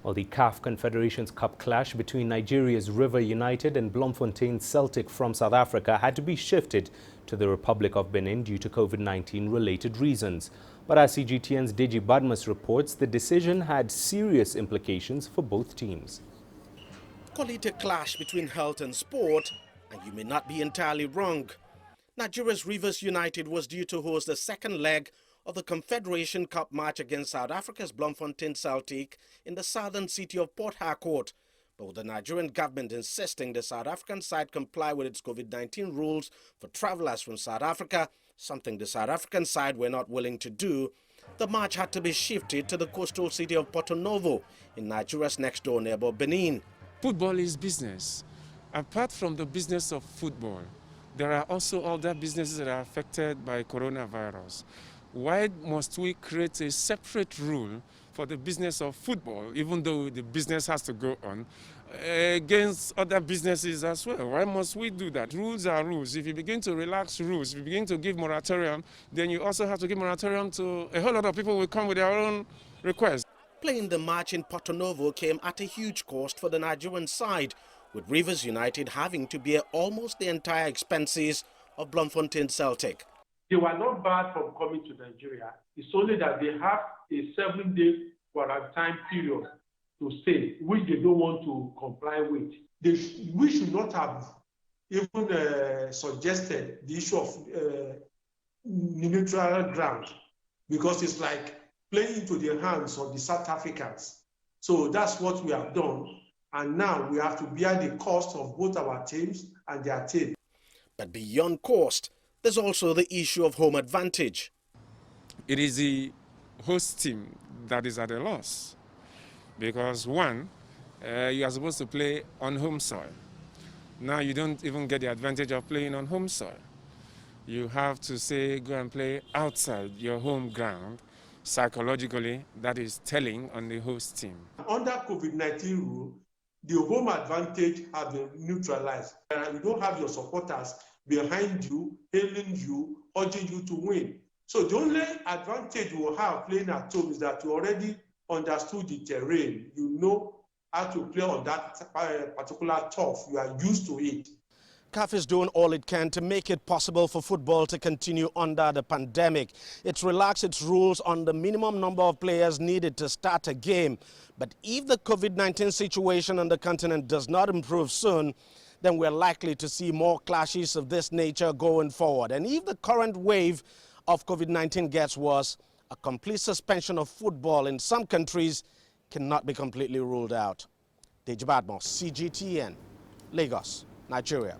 Well, the CAF Confederations Cup clash between Nigeria's River United and Bloemfontein Celtic from South Africa had to be shifted to the Republic of Benin due to COVID-19 related reasons. But as CGTN's Deji Badmus reports, the decision had serious implications for both teams. Call it a clash between health and sport, and you may not be entirely wrong. Nigeria's Rivers United was due to host the second leg of the Confederation Cup match against South Africa's Bloemfontein Celtic in the southern city of Port Harcourt. But with the Nigerian government insisting the South African side comply with its COVID-19 rules for travellers from South Africa, something the South African side were not willing to do, the match had to be shifted to the coastal city of Porto Novo in Nigeria's next-door neighbour Benin. Football is business. Apart from the business of football, there are also other businesses that are affected by coronavirus. Why must we create a separate rule for the business of football, even though the business has to go on, against other businesses as well? Why must we do that? Rules are rules. If you begin to relax rules, if you begin to give moratorium, then you also have to give moratorium to a whole lot of people will come with their own requests. Playing the match in Porto Novo came at a huge cost for the Nigerian side, with Rivers United having to bear almost the entire expenses of Bloemfontein Celtic. They were not barred from coming to Nigeria. It's only that they have a 7-day quarantine period to stay, which they don't want to comply with. We should not have even suggested the issue of neutral ground, because it's like playing into the hands of the South Africans. So that's what we have done. And now we have to bear the cost of both our teams and their team. But beyond cost, there's also the issue of home advantage. It is the host team that is at a loss. Because one, you are supposed to play on home soil. Now you don't even get the advantage of playing on home soil. You have to say, go and play outside your home ground. Psychologically, that is telling on the host team. Under COVID-19 rule, the home advantage has been neutralized. You don't have your supporters behind you, hailing you, urging you to win. So the only advantage you will have playing at home is that you already understood the terrain. You know how to play on that particular turf. You are used to it. CAF is doing all it can to make it possible for football to continue under the pandemic. It's relaxed its rules on the minimum number of players needed to start a game. But if the COVID-19 situation on the continent does not improve soon, then we're likely to see more clashes of this nature going forward. And if the current wave of COVID-19 gets worse, a complete suspension of football in some countries cannot be completely ruled out. Deji Badmus, CGTN, Lagos, Nigeria.